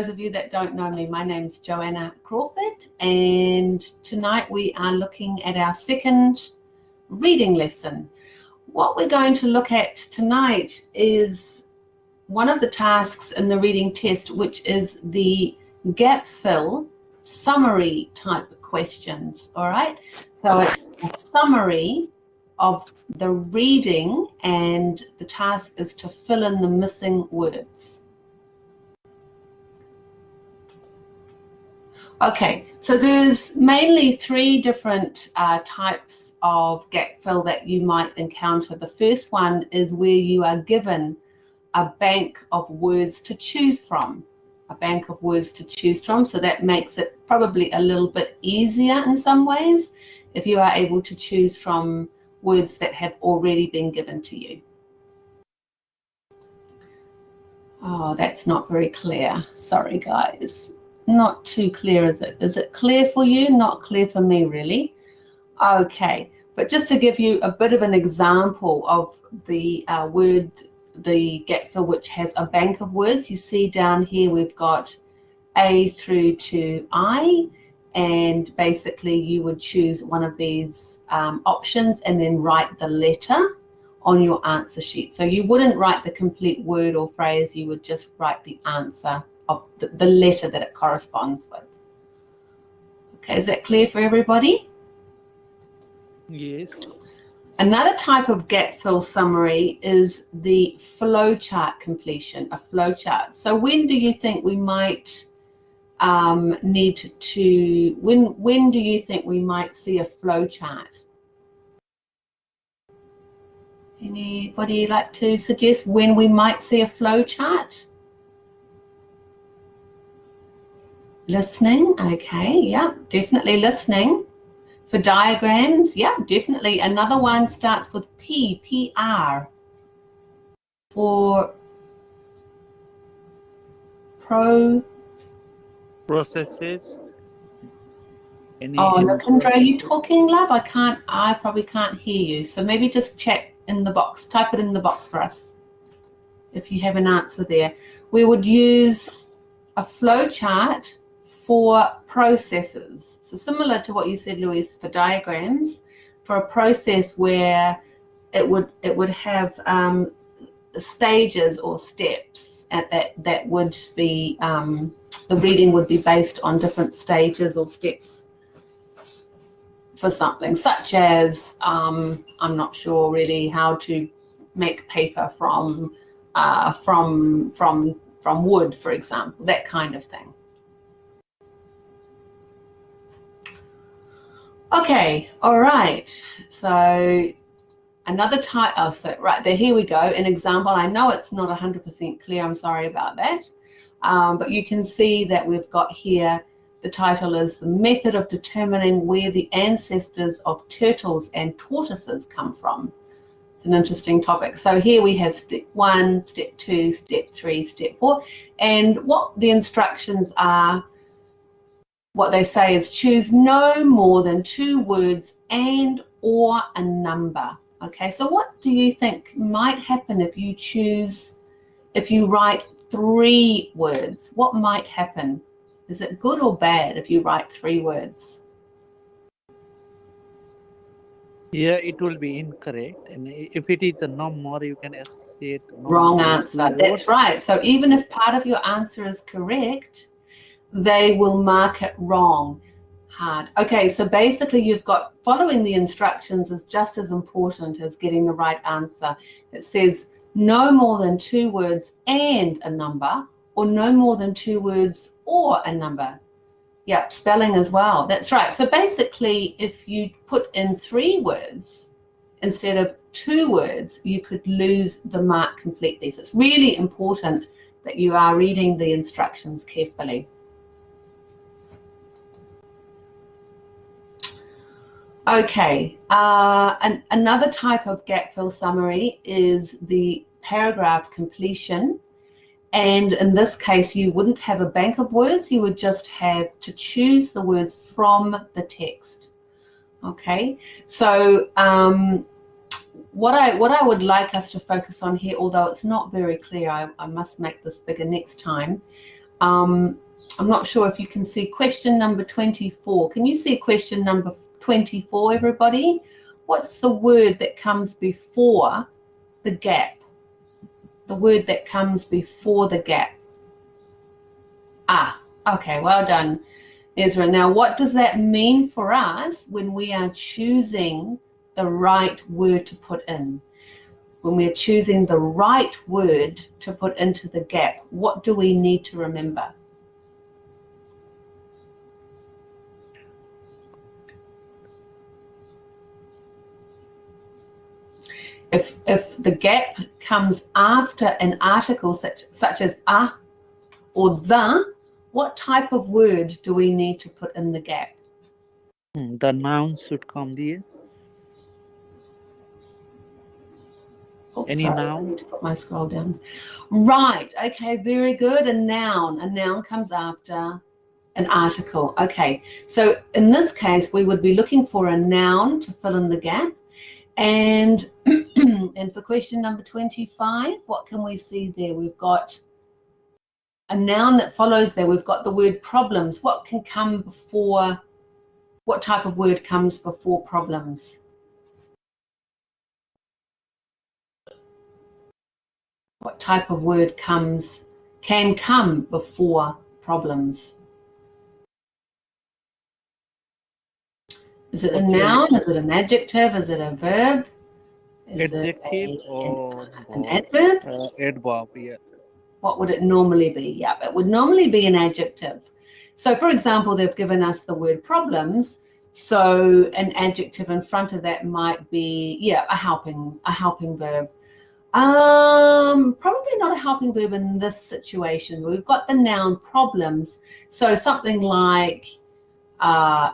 those of you that don't know me, my name's Joanna Crawford, and tonight we are looking at our second reading lesson. What we're going to look at tonight is one of the tasks in the reading test, which is the gap fill summary type questions, all right? So it's a summary of the reading, and the task is to fill in the missing words. Okay, so there's mainly three different types of gap fill that you might encounter. The first one is where you are given a bank of words to choose from. So that makes it probably a little bit easier in some ways if you are able to choose from words that have already been given to you. Oh, that's not very clear. Sorry, guys. Not too clear, is it? Is it clear for you? Not clear for me, really. Okay, but just to give you a bit of an example of the the gap fill, which has a bank of words. You see down here we've got A through to I, and basically you would choose one of these options and then write the letter on your answer sheet. So you wouldn't write the complete word or phrase, you would just write the answer of the letter that it corresponds with. Okay, is that clear for everybody? Yes. Another type of gap fill summary is the flowchart completion, a flowchart. So when do you think we might need to, when do you think we might see a flowchart? Anybody like to suggest when we might see a flowchart? Listening, okay, yeah, definitely listening. For diagrams, yeah, definitely. Another one starts with P, PR. For processes. Oh, Lakindra, are you talking, love? I probably can't hear you. So maybe just chat in the box, type it in the box for us if you have an answer there. We would use a flowchart for processes. So similar to what you said, Louise, for diagrams, for a process where it would have stages or steps that would be, the reading would be based on different stages or steps for something, such as, I'm not sure really how to make paper from wood, for example, that kind of thing. Okay, all right, so another type, oh, so right there, here we go, an example. I know it's not 100% clear, I'm sorry about that, but you can see that we've got here, the title is The Method of Determining Where the Ancestors of Turtles and Tortoises Come From. It's an interesting topic. So here we have step 1, step 2, step 3, step 4, and what the instructions are, what they say is choose no more than 2 words and or a number. Okay, so what do you think might happen if you write 3 words? What might happen? Is it good or bad if you write 3 words? Yeah, it will be incorrect. And if it is a no more, you can associate Wrong answer. That's right. So even if part of your answer is correct, they will mark it wrong. Hard. Okay, so basically you've got following the instructions is just as important as getting the right answer. It says no more than 2 words and a number, or no more than 2 words or a number. Yep, spelling as well. That's right. So basically if you put in 3 words instead of 2 words, you could lose the mark completely. So it's really important that you are reading the instructions carefully. Okay, another type of gap fill summary is the paragraph completion. And in this case, you wouldn't have a bank of words, you would just have to choose the words from the text. Okay, so what I would like us to focus on here, although it's not very clear, I must make this bigger next time, I'm not sure if you can see question number 24. Can you see question number 24, everybody? What's the word that comes before the gap? The word that comes before the gap. Ah, okay, well done, Ezra. Now, what does that mean for us when we are choosing the right word to put in? When we're choosing the right word to put into the gap, what do we need to remember? If the gap comes after an article such as a or the, what type of word do we need to put in the gap? The noun should come there. Oops, Any sorry, I noun? need to put my scroll down. Right, okay, very good. A noun. A noun comes after an article. Okay, so in this case, we would be looking for a noun to fill in the gap. And, and for question number 25, what can we see there? We've got a noun that follows there. We've got the word problems. What can come before, what type of word comes before problems? What type of word can come before problems? Is it a noun? Is it an adjective? Is it a verb? Is Adjective it or an adverb? adverb, yeah. What would it normally be? Yeah, it would normally be an adjective. So for example, they've given us the word problems. So an adjective in front of that might be, yeah, a helping verb. Probably not a helping verb in this situation. We've got the noun problems. So something like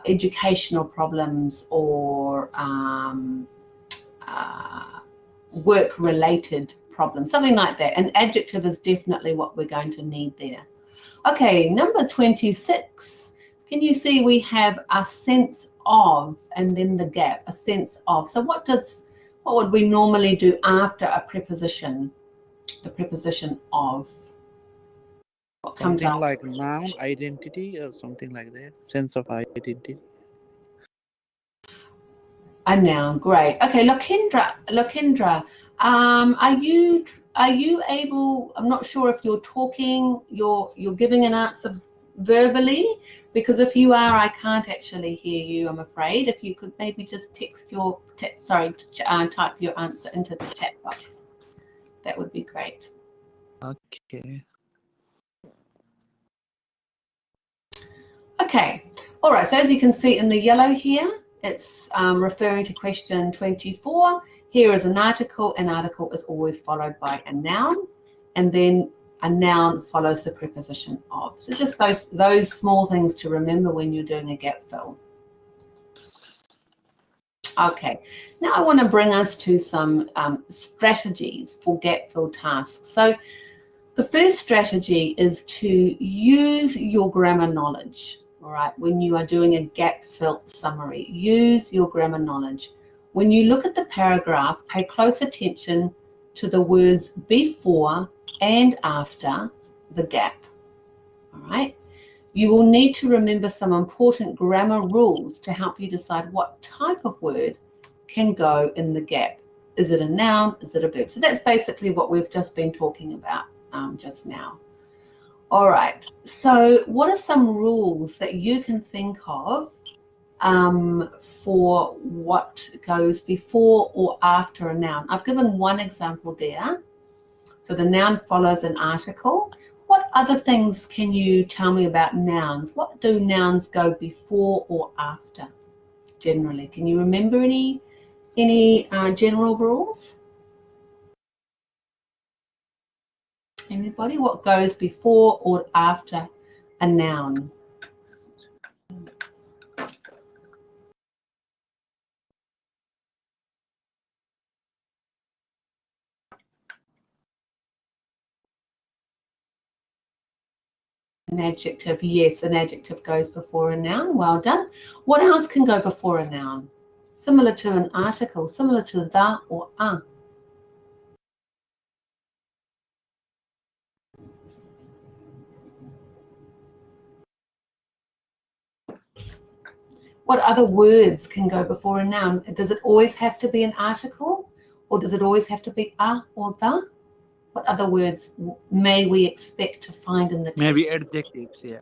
educational problems or work-related problems, something like that. An adjective is definitely what we're going to need there. Okay, number 26. Can you see we have a sense of and then the gap, a sense of. So what would we normally do after a preposition? The preposition of. What comes Something after like noun, identity, or something like that. Sense of identity. A noun, great. Okay, Lakendra, are you able? I'm not sure if you're talking. You're giving an answer verbally, because if you are, I can't actually hear you. I'm afraid. If you could maybe just type your answer into the chat box, that would be great. Okay. Okay, all right. So as you can see in the yellow here, it's referring to question 24. Here is an article. An article is always followed by a noun, and then a noun follows the preposition of. So just those small things to remember when you're doing a gap fill. Okay, now I want to bring us to some strategies for gap fill tasks. So the first strategy is to use your grammar knowledge. All right, when you are doing a gap fill summary, use your grammar knowledge. When you look at the paragraph, pay close attention to the words before and after the gap. All right, you will need to remember some important grammar rules to help you decide what type of word can go in the gap. Is it a noun? Is it a verb? So that's basically what we've just been talking about just now. All right, so what are some rules that you can think of for what goes before or after a noun? I've given one example there. So the noun follows an article. What other things can you tell me about nouns? What do nouns go before or after generally? Can you remember any general rules? Anybody? What goes before or after a noun? An adjective, yes, an adjective goes before a noun. Well done. What else can go before a noun? Similar to an article, similar to the or a. What other words can go before a noun? Does it always have to be an article, or does it always have to be a or the? What other words may we expect to find in the text? Maybe adjectives, yeah.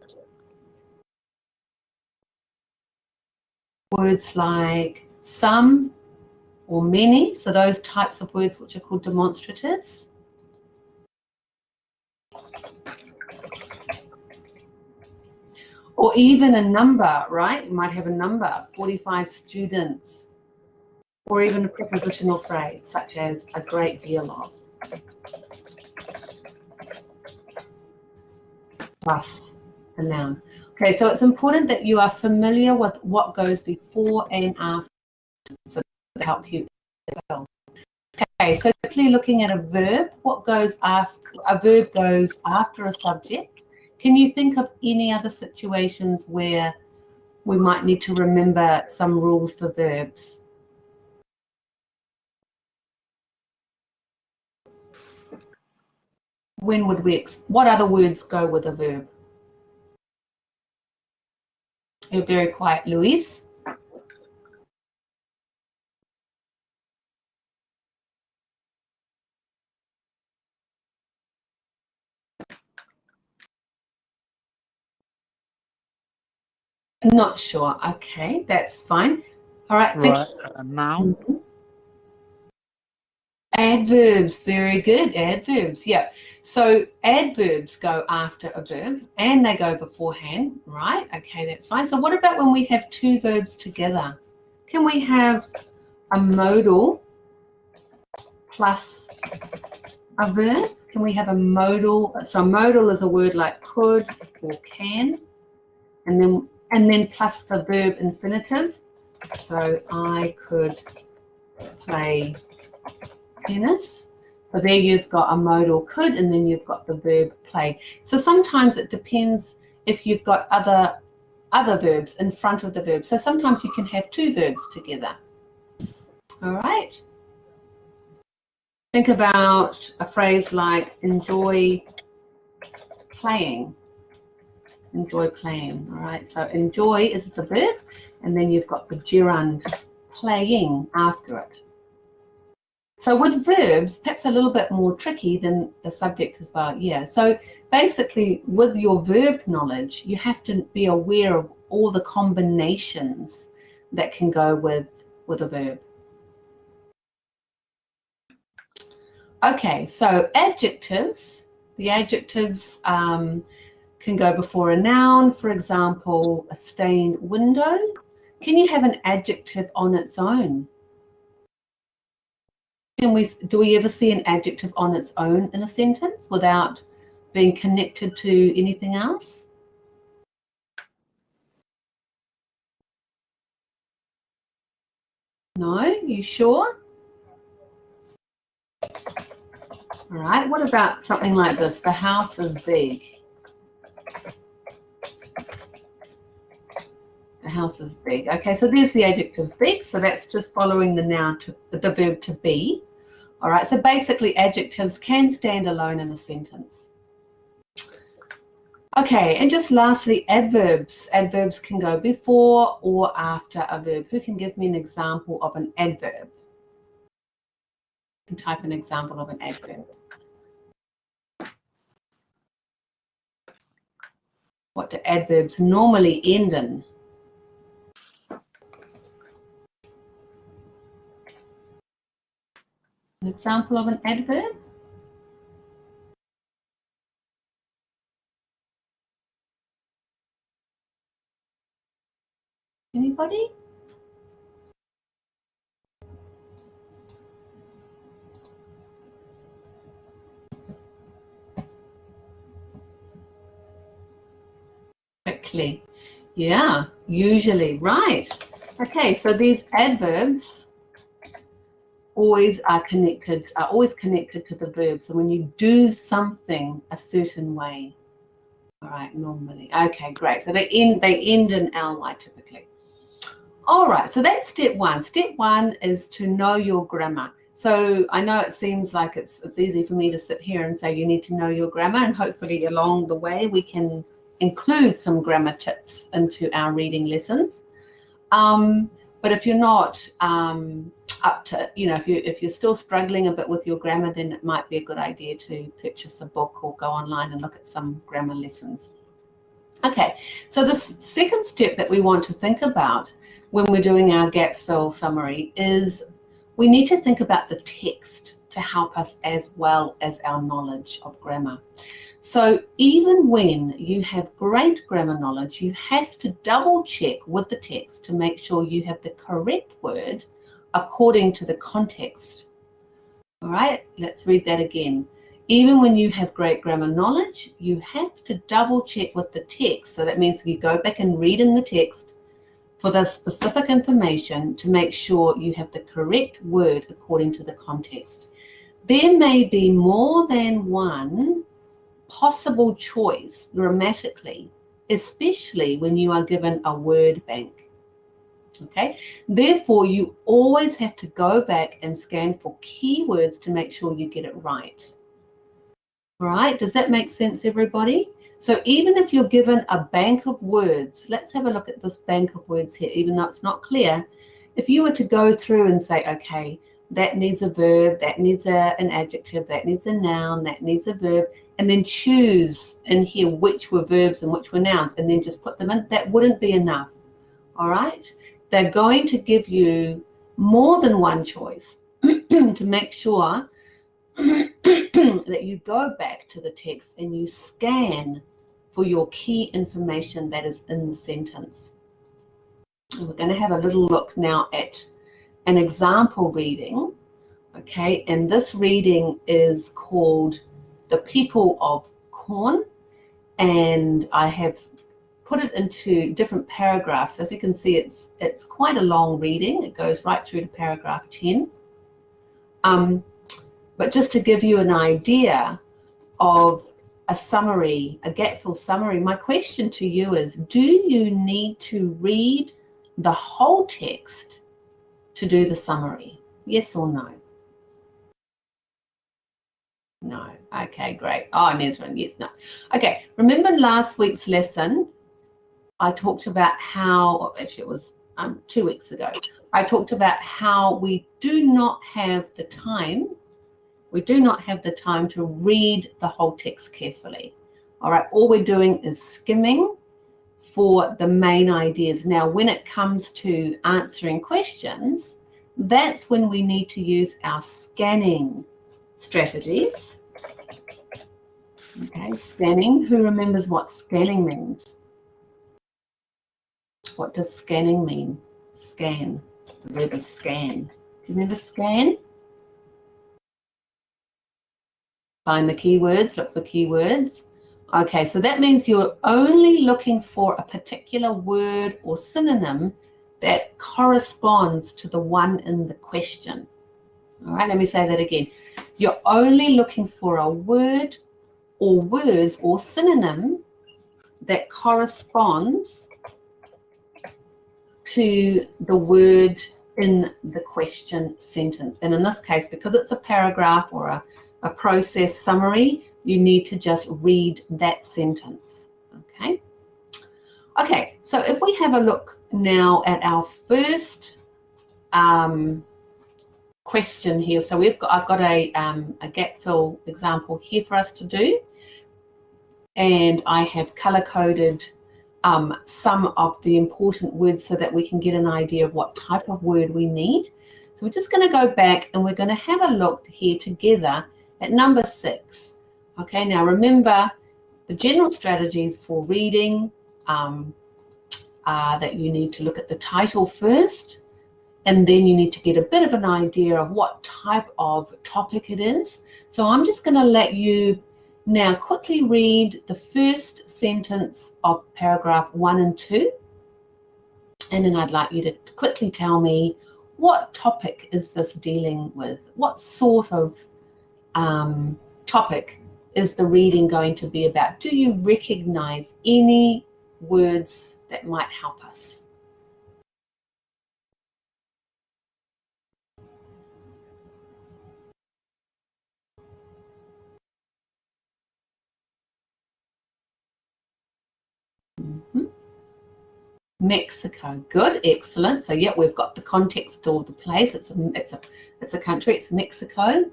Words like some or many, so those types of words which are called demonstratives. Or even a number, right? You might have a number, 45 students. Or even a prepositional phrase, such as a great deal of. Plus a noun. Okay, so it's important that you are familiar with what goes before and after, so to help you. Okay, so quickly looking at a verb, what goes after? A verb goes after a subject. Can you think of any other situations where we might need to remember some rules for verbs? When would we, what other words go with a verb? You're very quiet, Luis. Not sure. Okay, that's fine. All right. Right. Noun. Adverbs, very good. Adverbs, yeah. So adverbs go after a verb and they go beforehand, right? Okay, that's fine. So what about when we have two verbs together? Can we have a modal plus a verb? Can we have a modal? So a modal is a word like could or can, and then plus the verb infinitive. So I could play tennis. So there you've got a modal could, and then you've got the verb play. So sometimes it depends if you've got other verbs in front of the verb. So sometimes you can have two verbs together. All right. Think about a phrase like enjoy playing. Enjoy playing. All right. So enjoy is the verb, and then you've got the gerund playing after it. So with verbs, perhaps a little bit more tricky than the subject as well. Yeah. So basically, with your verb knowledge, you have to be aware of all the combinations that can go with a verb. Okay, so adjectives. The adjectives can go before a noun. For example, a stained window. Can you have an adjective on its own? Do we ever see an adjective on its own in a sentence without being connected to anything else? No? You sure? All right. What about something like this? The house is big. The house is big. Okay, so there's the adjective big. So that's just following the noun to the verb to be. All right. So basically, adjectives can stand alone in a sentence. Okay, and just lastly, adverbs. Adverbs can go before or after a verb. Who can give me an example of an adverb? You can type an example of an adverb. What do adverbs normally end in? An example of an adverb? Anybody? Quickly. Yeah, usually, right. Okay, so these adverbs always connected to the verb. So when you do something a certain way, all right, normally. Okay, great. So they end in ly typically. All right, so that's step one. Step one is to know your grammar. So I know it seems like it's easy for me to sit here and say you need to know your grammar, and hopefully along the way we can include some grammar tips into our reading lessons. But if you're not up to, if you're still struggling a bit with your grammar, then it might be a good idea to purchase a book or go online and look at some grammar lessons. Okay, so the second step that we want to think about when we're doing our gap fill summary is we need to think about the text to help us as well as our knowledge of grammar. So even when you have great grammar knowledge, you have to double check with the text to make sure you have the correct word according to the context. All right, let's read that again. Even when you have great grammar knowledge, you have to double check with the text. So that means you go back and read in the text for the specific information to make sure you have the correct word according to the context. There may be more than one possible choice grammatically, especially when you are given a word bank. Okay, therefore you always have to go back and scan for keywords to make sure you get it right. All right, does that make sense, everybody? So even if you're given a bank of words, let's have a look at this bank of words here, even though it's not clear. If you were to go through and say, okay, that needs a verb, that needs an adjective, that needs a noun, that needs a verb, and then choose in here which were verbs and which were nouns, and then just put them in, that wouldn't be enough. All right, they're going to give you more than one choice to make sure that you go back to the text and you scan for your key information that is in the sentence. And we're going to have a little look now at an example reading. Okay, and this reading is called The People of Corn, and I have put it into different paragraphs. As you can see, it's quite a long reading. It goes right through to paragraph 10. But just to give you an idea of a summary, a gap-fill summary, my question to you is, do you need to read the whole text to do the summary? Yes or no? No. Okay, great. Oh, Nezrin, yes, no. Okay, remember last week's lesson, I talked about how, actually it was 2 weeks ago, I talked about how we do not have the time to read the whole text carefully. All right, all we're doing is skimming for the main ideas. Now, when it comes to answering questions, that's when we need to use our scanning strategies. Okay, scanning. Who remembers what scanning means? What does scanning mean? Scan. The verb is scan. Do you remember scan? Find the keywords, look for keywords. Okay, so that means you're only looking for a particular word or synonym that corresponds to the one in the question. All right, let me say that again. You're only looking for a word or words or synonym that corresponds to the word in the question sentence. And in this case, because it's a paragraph or a process summary, you need to just read that sentence. Okay, so if we have a look now at our first question here. So I've got a gap fill example here for us to do, and I have color coded some of the important words so that we can get an idea of what type of word we need. So we're just going to go back and we're going to have a look here together at number 6. Okay, now remember the general strategies for reading are that you need to look at the title first, and then you need to get a bit of an idea of what type of topic it is. So I'm just going to let you now quickly read the first sentence of paragraph 1 and 2, and then I'd like you to quickly tell me, what topic is this dealing with? What sort of topic is the reading going to be about? Do you recognize any words that might help us? Mexico. Good, excellent. So yeah, we've got the context of the place. It's a country. It's Mexico.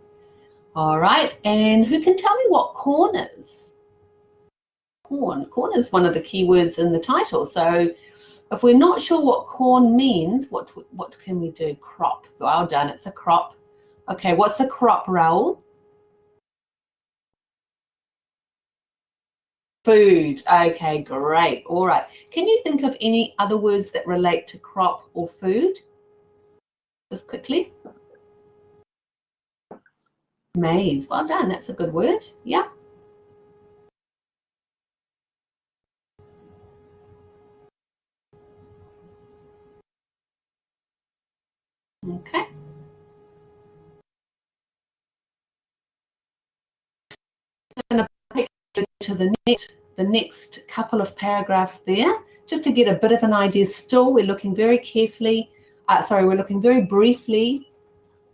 All right. And who can tell me what corn is? Corn. Corn is one of the key words in the title. So if we're not sure what corn means, what can we do? Crop. Well done. It's a crop. Okay. What's a crop, Raul? Food. Okay, great. All right. Can you think of any other words that relate to crop or food? Just quickly. Maize. Well done. That's a good word. Yeah. Okay. I'm going to take to the next couple of paragraphs there, just to get a bit of an idea. Still, we're looking very carefully. We're looking very briefly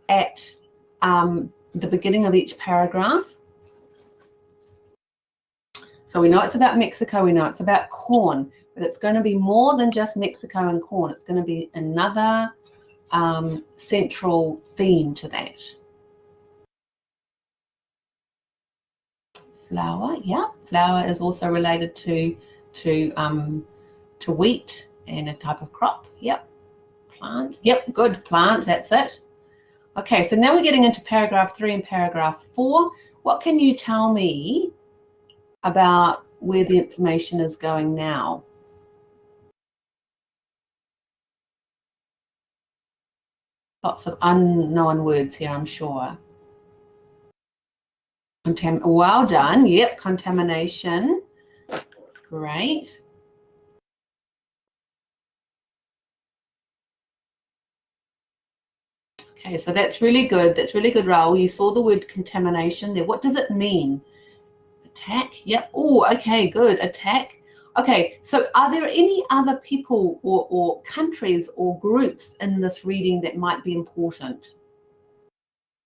at the beginning of each paragraph. So we know it's about Mexico. We know it's about corn, but it's going to be more than just Mexico and corn. It's going to be another central theme to that. Flour, yeah. Flour is also related to wheat and a type of crop. Yep. Plant. Yep, good. Plant, that's it. Okay, so now we're getting into paragraph 3 and paragraph 4. What can you tell me about where the information is going now? Lots of unknown words here, I'm sure. Well done. Yep, contamination. Great. Okay, so that's really good. That's really good, Raul. You saw the word contamination there. What does it mean? Attack? Yep. Oh, okay, good. Attack. Okay, so are there any other people or countries or groups in this reading that might be important?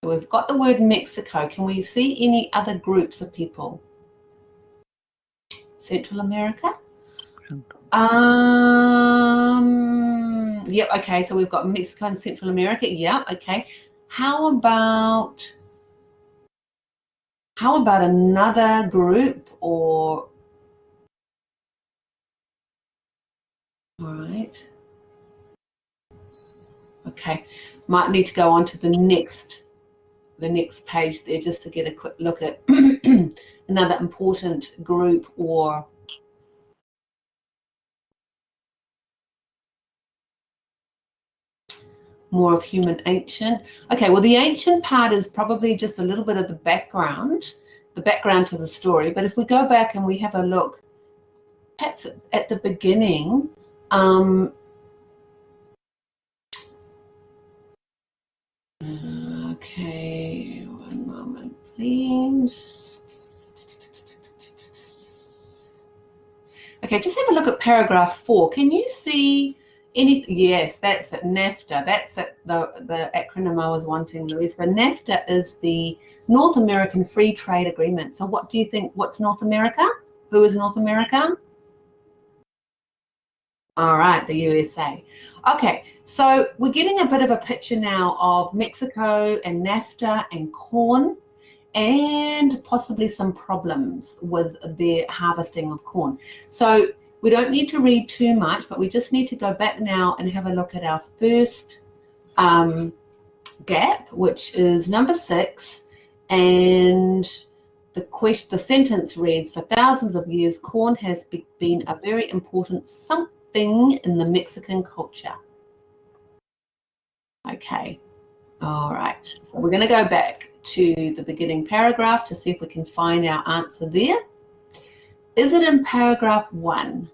We've got the word Mexico. Can we see any other groups of people? Central America? Yep, okay, so we've got Mexico and Central America. Yeah, okay. How about another group or... All right. Okay, might need to go on to the next page there just to get a quick look at another important group or more of human ancient. Okay, well, the ancient part is probably just a little bit of the background to the story. But if we go back and we have a look perhaps at the beginning, okay, one moment, please. Okay, just have a look at paragraph 4. Can you see any? Yes, that's it, NAFTA. That's it, the acronym I was wanting, Louise. So NAFTA is the North American Free Trade Agreement. So what do you think? What's North America? Who is North America? All right, the USA. Okay, so we're getting a bit of a picture now of Mexico and NAFTA and corn, and possibly some problems with their harvesting of corn. So we don't need to read too much, but we just need to go back now and have a look at our first gap, which is number 6. And the sentence reads, for thousands of years, corn has been a very important something in the Mexican culture. Okay. All right, so we're going to go back to the beginning paragraph to see if we can find our answer there. Is it in paragraph 1?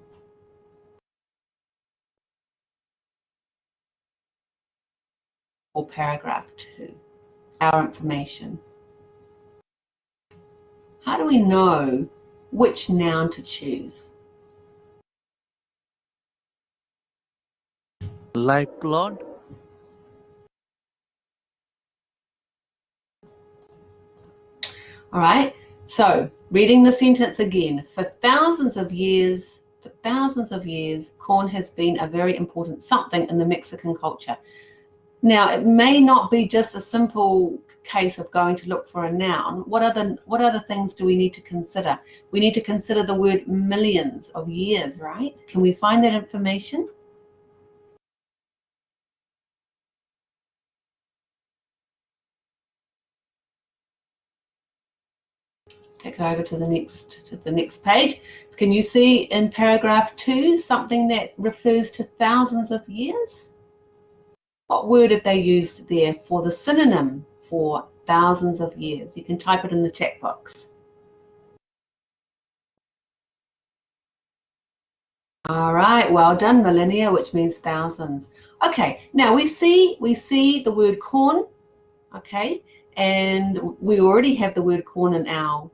Or paragraph 2? Our information. How do we know which noun to choose? Lifeblood. All right, so reading the sentence again. For thousands of years, for thousands of years, corn has been a very important something in the Mexican culture. Now, it may not be just a simple case of going to look for a noun. What other things do we need to consider? We need to consider the word millions of years, right? Can we find that information? Take over to the next page. Can you see in paragraph 2 something that refers to thousands of years? What word have they used there for the synonym for thousands of years? You can type it in the chat box. All right, well done, millennia, which means thousands. Okay, now we see the word corn, okay, and we already have the word corn in our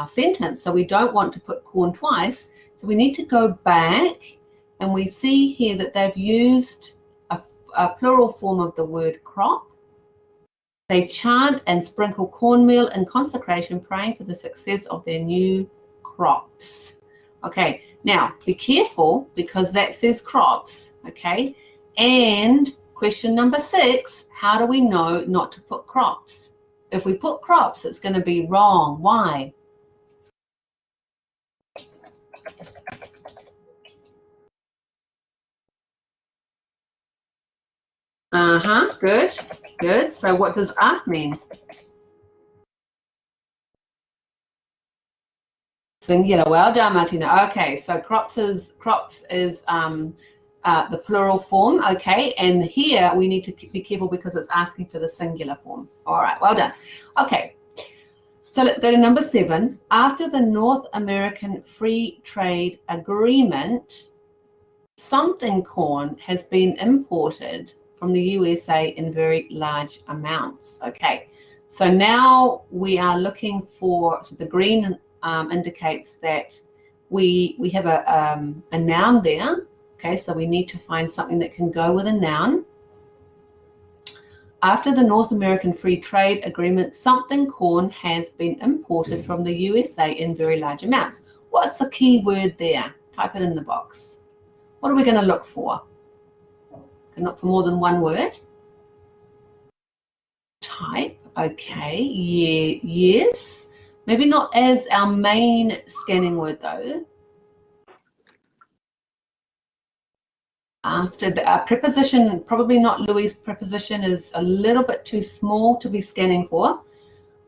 sentence, so we don't want to put corn twice. So we need to go back, and we see here that they've used a plural form of the word crop. They chant and sprinkle cornmeal in consecration, praying for the success of their new crops. Okay, now be careful because that says crops, okay? And question number 6, how do we know not to put crops? If we put crops, it's going to be wrong. Why? Good. So what does mean? Singular. Well done, Martina. Okay, so crops is the plural form, okay, and here we need to be careful because it's asking for the singular form. All right, well done. Okay, so let's go to number 7. After the North American Free Trade Agreement, something corn has been imported from the USA in very large amounts. Okay, so now we are looking for, so the green indicates that we have a noun there. Okay, so we need to find something that can go with a noun. After the North American Free Trade Agreement, something corn has been imported from the USA in very large amounts. What's the key word there? Type it in the box. What are we going to look for? Look for more than one word. Type, okay, yeah, yes. Maybe not as our main scanning word though. After the preposition, probably not Louis' preposition, is a little bit too small to be scanning for.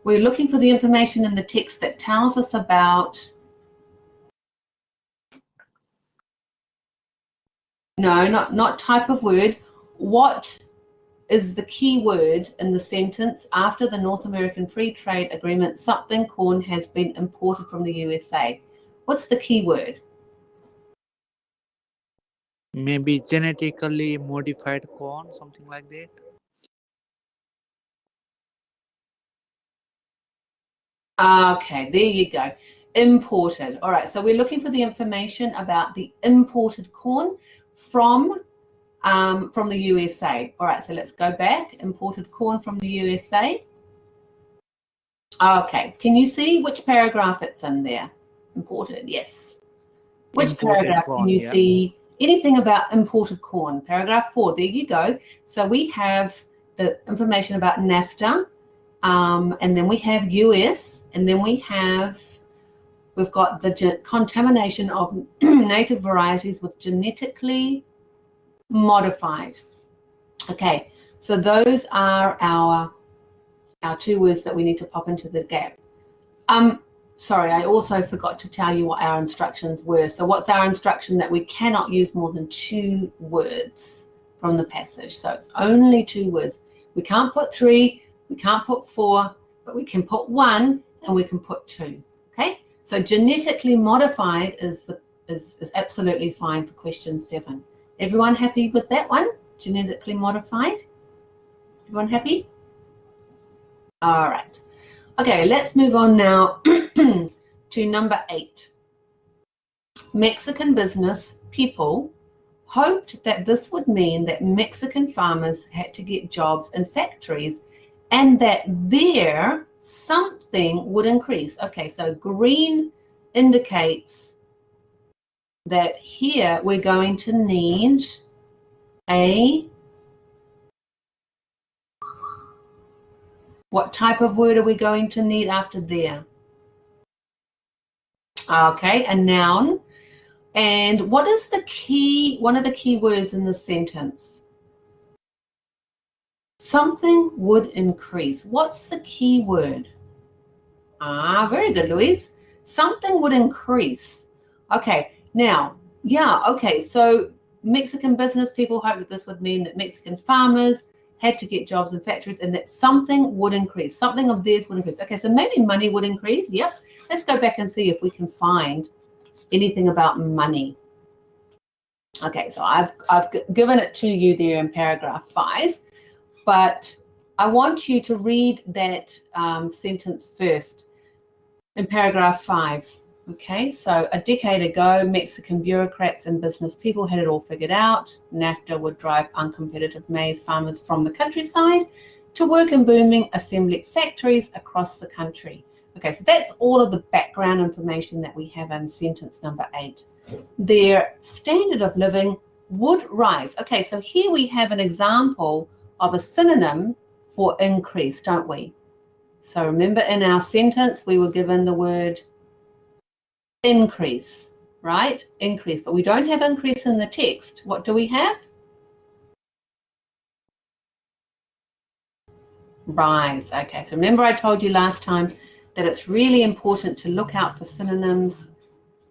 We're looking for the information in the text that tells us about, no, not type of word. What is the key word in the sentence? After the North American Free Trade Agreement, something corn has been imported from the USA. What's the key word? Maybe genetically modified corn, something like that. Okay, there you go. Imported. All right, so we're looking for the information about the imported corn from the USA. All right, so let's go back. Imported corn from the USA. Okay, can you see which paragraph it's in there? Imported, yes. Which Imported paragraph corn, can you yeah. see anything about imported corn? Paragraph 4, there you go. So we have the information about NAFTA, and then we have US, and then we've got the contamination of native varieties with genetically modified. Okay, so those are our 2 words that we need to pop into the gap. Sorry, I also forgot to tell you what our instructions were. So what's our instruction? That we cannot use more than 2 words from the passage. So it's only 2 words. We can't put 3, we can't put 4, but we can put 1 and we can put 2. Okay, so genetically modified is absolutely fine for question 7. Everyone happy with that one? Genetically modified? Everyone happy? All right. Okay, let's move on now to number 8. Mexican business people hoped that this would mean that Mexican farmers had to get jobs in factories and that their something would increase. Okay, so green indicates that here we're going to need what type of word are we going to need after there? Okay, a noun. And what is one of the key words in this sentence? Something would increase. What's the key word? Very good, Louise. Something would increase. Okay, now, okay, so Mexican business people hope that this would mean that Mexican farmers had to get jobs in factories and that something would increase. Something of theirs would increase. Okay, so maybe money would increase. Yep. Let's go back and see if we can find anything about money. Okay, so I've given it to you there in paragraph 5, but I want you to read that sentence first in paragraph 5. Okay, so a decade ago, Mexican bureaucrats and business people had it all figured out. NAFTA would drive uncompetitive maize farmers from the countryside to work in booming assembly factories across the country. Okay, so that's all of the background information that we have in sentence number 8. Their standard of living would rise. Okay, so here we have an example of a synonym for increase, don't we? So remember in our sentence, we were given the word increase, right? Increase, but we don't have increase in the text. What do we have? Rise. Okay, so remember I told you last time that it's really important to look out for synonyms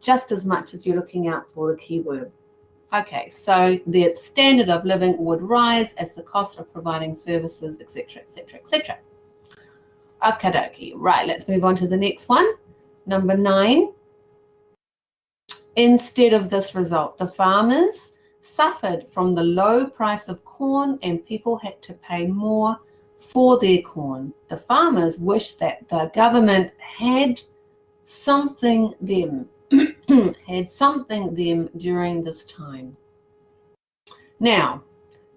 just as much as you're looking out for the keyword. Okay, so the standard of living would rise as the cost of providing services, etc., etc., etc. Okie dokie. Right, let's move on to the next one. Number 9. Instead of this result, the farmers suffered from the low price of corn and people had to pay more for their corn. The farmers wished that the government had something them during this time. Now,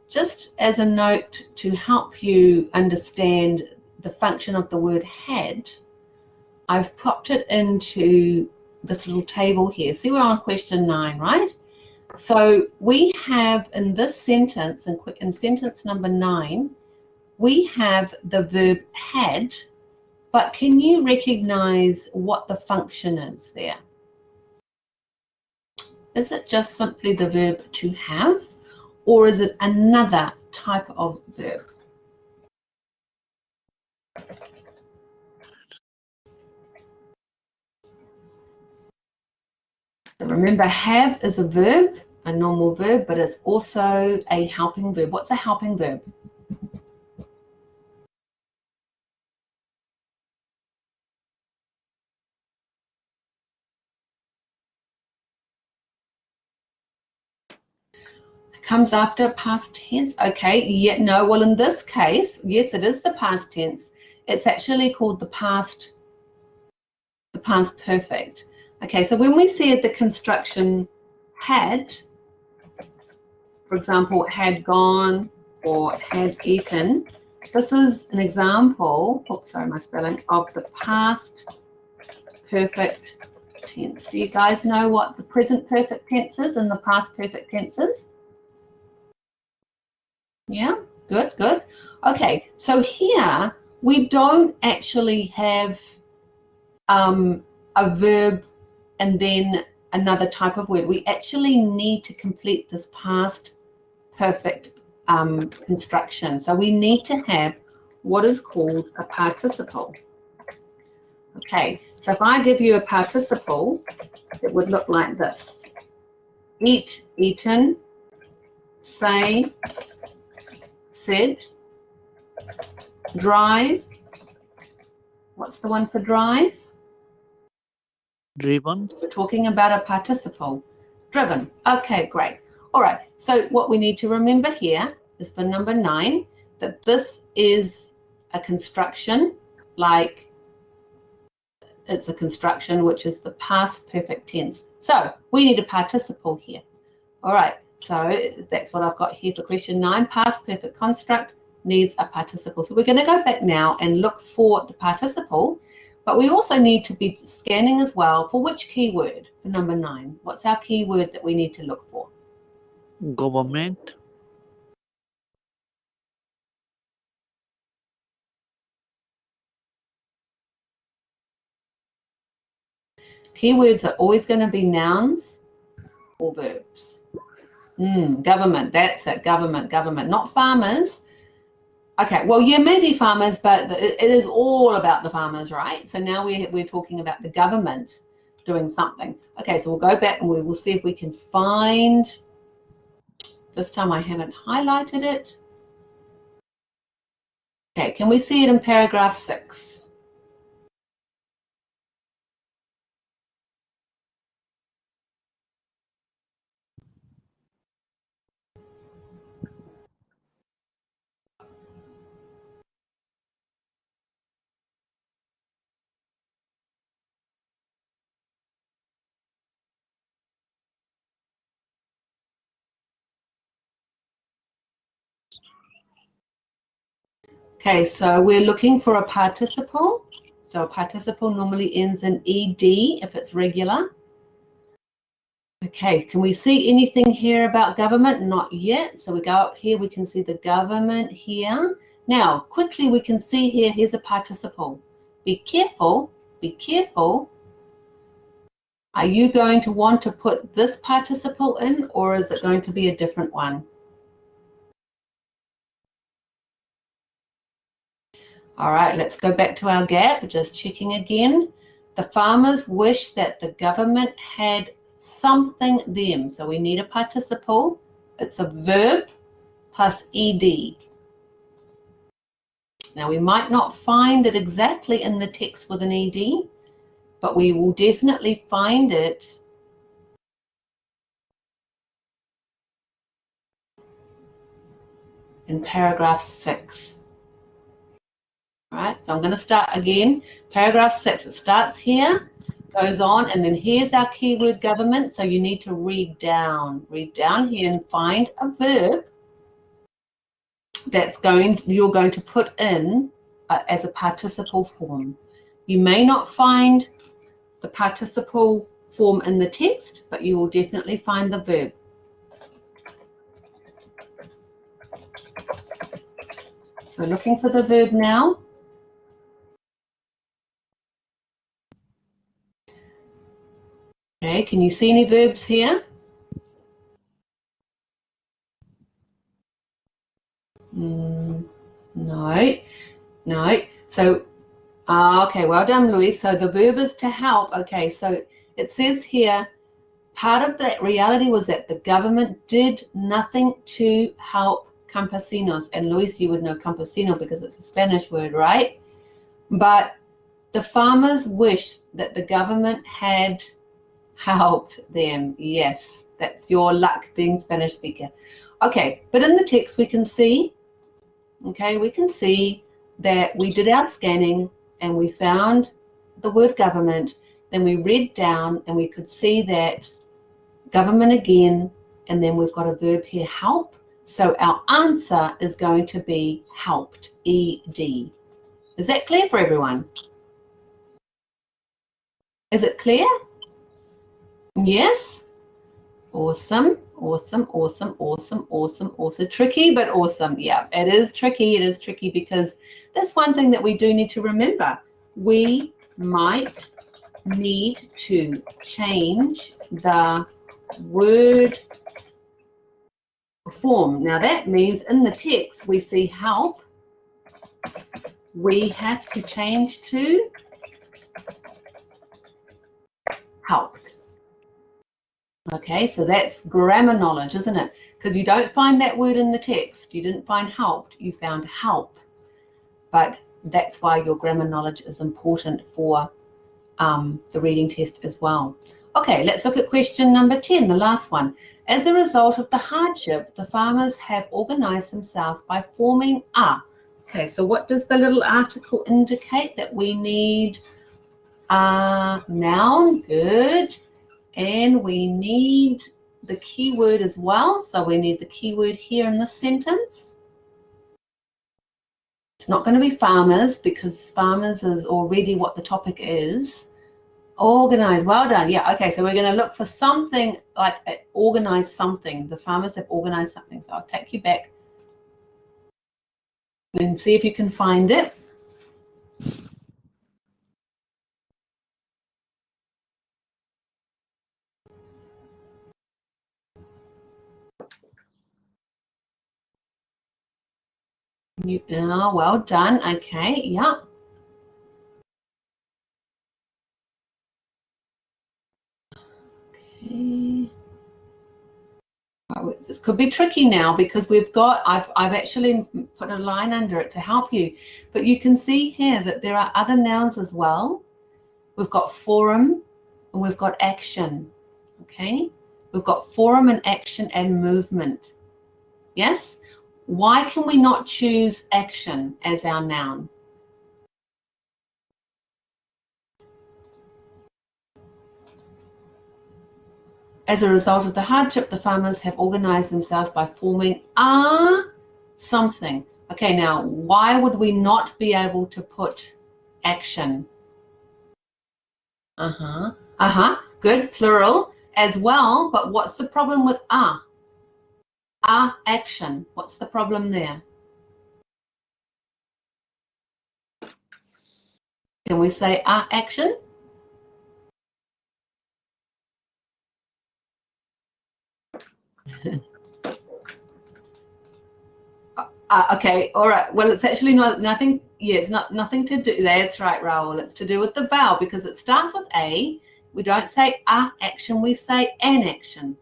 just as a note to help you understand the function of the word had, I've popped it into this little table here. See, we're on question 9, right? So we have in this sentence, in sentence number 9, we have the verb had, but can you recognize what the function is there? Is it just simply the verb to have, or is it another type of verb? So remember, have is a verb, a normal verb, but it's also a helping verb. What's a helping verb? Comes after past tense. Okay, yeah, no, well in this case, yes, it is the past tense. It's actually called the past perfect. Okay, so when we said the construction had, for example, had gone or had eaten, this is an example, oops, sorry, my spelling, of the past perfect tense. Do you guys know what the present perfect tense is and the past perfect tense is? Yeah, good, good. Okay, so here we don't actually have a verb and then another type of word. We actually need to complete this past perfect construction. So we need to have what is called a participle. Okay, so if I give you a participle, it would look like this. Eat, eaten, say, said, drive. What's the one for drive? Driven. We're talking about a participle. Driven. Okay, great. All right, so what we need to remember here is for number 9, that this is a construction, like it's a construction which is the past perfect tense. So we need a participle here. All right, so that's what I've got here for question 9. Past perfect construct needs a participle. So we're going to go back now and look for the participle. But we also need to be scanning as well for which keyword for number 9. What's our keyword that we need to look for? Government. Keywords are always going to be nouns or verbs. Government, that's it, government, not farmers. Okay, well, yeah, maybe farmers, but it is all about the farmers, right? So now we're talking about the government doing something. Okay, so we'll go back and we will see if we can find, this time I haven't highlighted it. Okay, can we see it in paragraph 6? Okay, so we're looking for a participle. So a participle normally ends in ed if it's regular. Okay, can we see anything here about government? Not yet. So we go up here, we can see the government here. Now, quickly we can see here, here's a participle. Be careful, be careful. Are you going to want to put this participle in, or is it going to be a different one? All right, let's go back to our gap, just checking again. The farmers wish that the government had something them. So we need a participle. It's a verb plus ed. Now we might not find it exactly in the text with an ed, but we will definitely find it in paragraph 6. All right, so I'm going to start again. Paragraph 6, it starts here, goes on, and then here's our keyword government. So you need to read down here and find a verb that's you're going to put in as a participle form. You may not find the participle form in the text, but you will definitely find the verb. So looking for the verb now. Okay, can you see any verbs here? No. So, okay, well done, Louise. So the verb is to help. Okay, so it says here, part of that reality was that the government did nothing to help campesinos. And Luis, you would know campesino because it's a Spanish word, right? But the farmers wish that the government had helped them. Yes, that's your luck being Spanish speaker. Okay, but in the text we can see, that we did our scanning and we found the word government. Then we read down and we could see that government again, and then we've got a verb here, help. So our answer is going to be helped, ed. Is that clear for everyone? Is it clear? Yes? Awesome. Tricky, but awesome. Yeah, it is tricky because that's one thing that we do need to remember. We might need to change the word form. Now that means in the text we see help. We have to change to helped. Okay, so that's grammar knowledge, isn't it? Because you don't find that word in the text. You didn't find helped, you found help. But that's why your grammar knowledge is important for the reading test as well. Okay, let's look at question number 10, the last one. As a result of the hardship, the farmers have organized themselves by forming a. Okay, so what does the little article indicate? That we need a noun, good. And we need the keyword as well. So we need the keyword here in this sentence. not going to be farmers because farmers is already what the topic is. Organized, well done. Yeah, okay, so we're going to look for something like organize something. The farmers have organized something. So I'll take you back and see if you can find it. Well done. Okay, yeah. Okay. This could be tricky now because I've actually put a line under it to help you, but you can see here that there are other nouns as well. We've got forum and we've got action. Okay, we've got forum and action and movement. Yes. Why can we not choose action as our noun? As a result of the hardship, the farmers have organized themselves by forming something. Okay, now why would we not be able to put action? Good, plural as well, but what's the problem with action? What's the problem there? Can we say action? Okay, all right. Well, it's actually nothing. Yeah, it's nothing to do. That's right, Raoul. It's to do with the vowel because it starts with a. We don't say action. We say an action.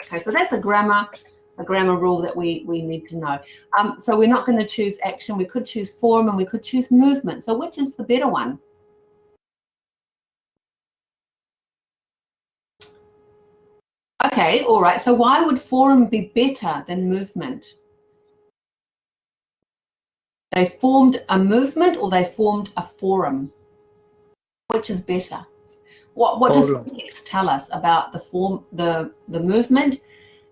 Okay, so that's a grammar rule that we need to know. So we're not going to choose action. We could choose form and we could choose movement. So which is the better one? Okay, all right. So why would form be better than movement? They formed a movement or they formed a forum? Which is better? What does the text tell us about the form, the movement,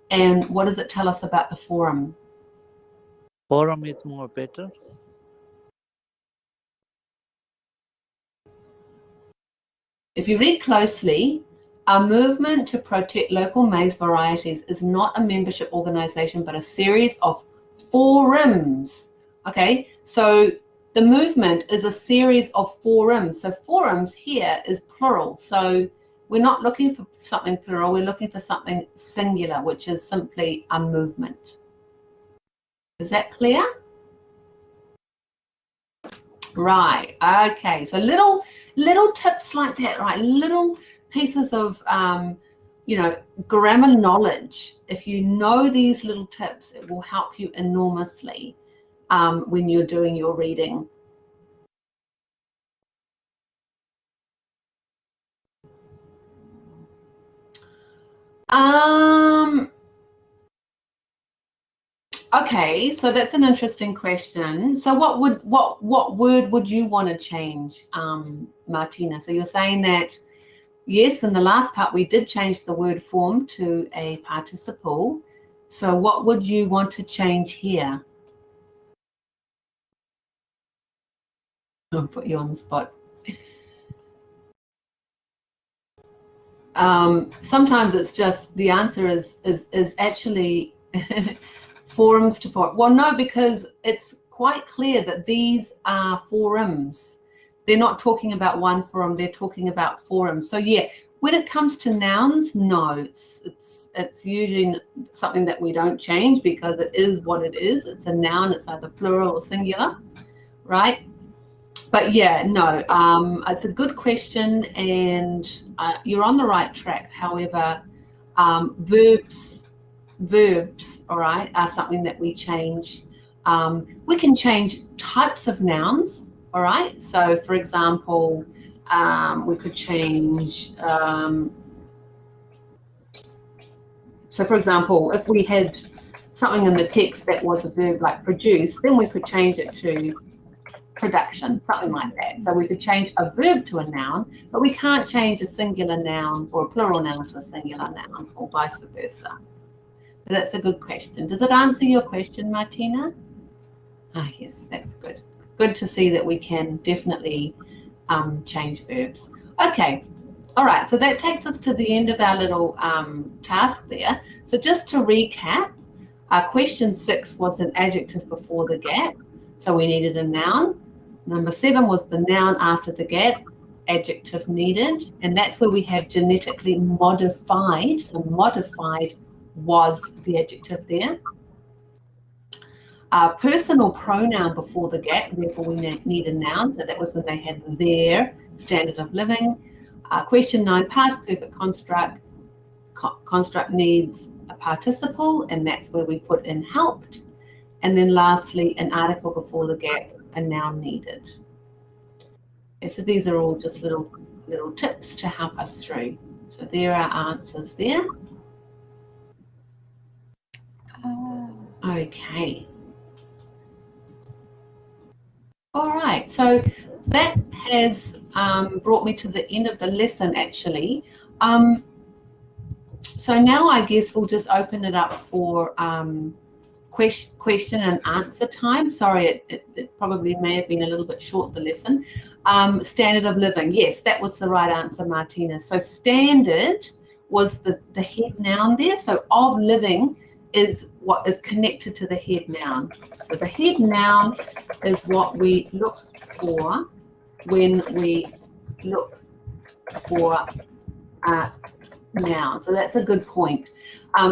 and what does it tell us about the forum? Forum is more better. If you read closely, a movement to protect local maize varieties is not a membership organization, but a series of forums. Okay, so the movement is a series of forums. So forums here is plural. So we're not looking for something plural. We're looking for something singular, which is simply a movement. Is that clear? Right. Okay. So little tips like that, right? Little pieces of, grammar knowledge. If you know these little tips, it will help you enormously when you're doing your reading. Okay, so that's an interesting question. So what word would you want to change, Martina? So you're saying that, yes, in the last part we did change the word form to a participle. So what would you want to change here? I'll put you on the spot. Sometimes it's just the answer is actually forums to form. Well, no, because it's quite clear that these are forums. They're not talking about one forum, they're talking about forums. So yeah, when it comes to nouns, no, it's usually something that we don't change because it is what it is. It's a noun, it's either plural or singular, right? But yeah, no, it's a good question and you're on the right track. However, verbs, all right, are something that we change. We can change types of nouns, all right? So for example, we could change, so for example, if we had something in the text that was a verb like produce, then we could change it to production, something like that. So we could change a verb to a noun, but we can't change a singular noun or a plural noun to a singular noun or vice versa. That's a good question. Does it answer your question, Martina? Ah, yes, that's good. Good to see that we can definitely change verbs. Okay, all right, so that takes us to the end of our little task there. So just to recap, question 6 was an adjective before the gap, so we needed a noun. Number 7 was the noun after the gap, adjective needed, and that's where we have genetically modified. So modified was the adjective there. Personal pronoun before the gap, therefore we need a noun, so that was when they had their standard of living. Question 9, past perfect construct. Construct needs a participle, and that's where we put in helped. And then lastly, an article before the gap, a noun needed. Okay, so these are all just little tips to help us through. So there are answers there. Okay. All right, so that has brought me to the end of the lesson, actually. So now I guess we'll just open it up for question and answer time. Sorry, it probably may have been a little bit short, the lesson. Standard of living. Yes, that was the right answer, Martina. So standard was the head noun there. So of living is what is connected to the head noun. So the head noun is what we look for when we look for a noun. So that's a good point.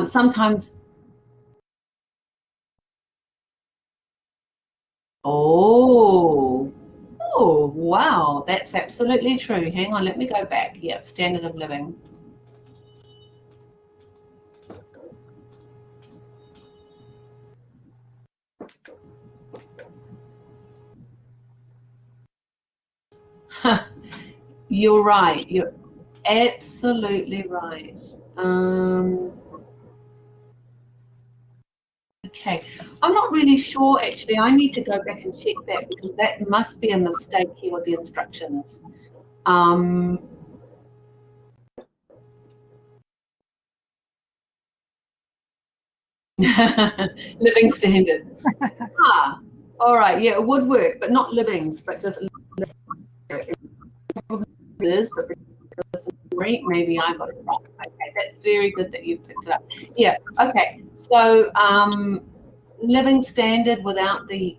Sometimes, oh, wow, that's absolutely true. Hang on, let me go back. Yep, standard of living. You're right. You're absolutely right. Okay, I'm not really sure actually. I need to go back and check that because that must be a mistake here with the instructions. Living standard. All right. Yeah, it would work, but not livings, but just it is, but maybe I got it wrong. Okay, that's very good that you picked it up. Yeah. Okay. So living standard without the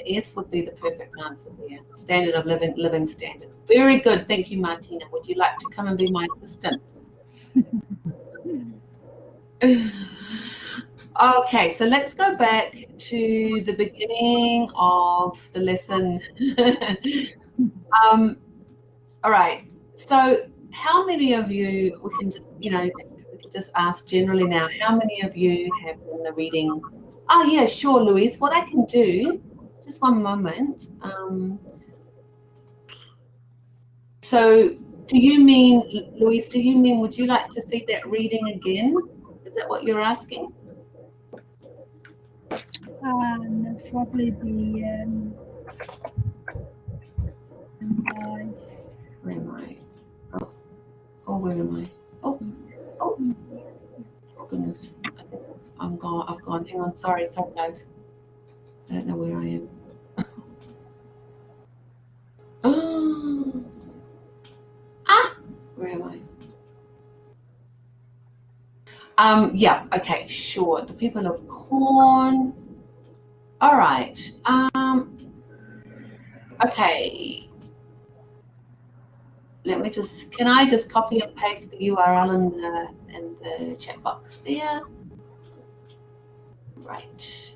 S would be the perfect answer there. Standard of living standard. Very good. Thank you, Martina. Would you like to come and be my assistant? Okay, so let's go back to the beginning of the lesson. All right. So how many of you, we can just, we can just ask generally now, how many of you have done the reading? Oh, yeah, sure, Louise. What I can do, just one moment. So do you mean, Louise, would you like to see that reading again? Is that what you're asking? Probably the where am I? Oh, where am I? Oh, goodness. I think I've gone. Hang on. Sorry, guys. I don't know where I am. Oh. Where am I? Yeah, okay, sure. The people of Corn. All right. Okay. Let me can I just copy and paste the URL in the chat box there? Right.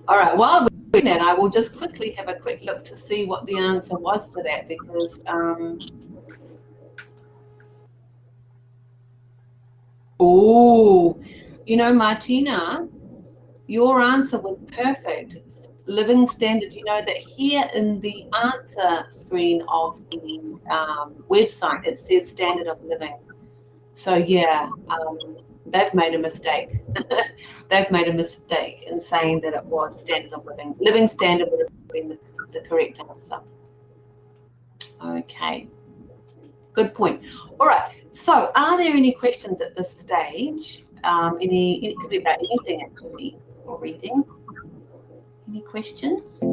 All right, while we're doing that, I will just quickly have a quick look to see what the answer was for that, because Martina, your answer was perfect. Living standard. You know that here in the answer screen of the website, it says standard of living. So yeah, they've made a mistake. They've made a mistake in saying that it was standard of living. Living standard would have been the correct answer. Okay. Good point. All right. So are there any questions at this stage? It could be about anything actually for reading. Any questions?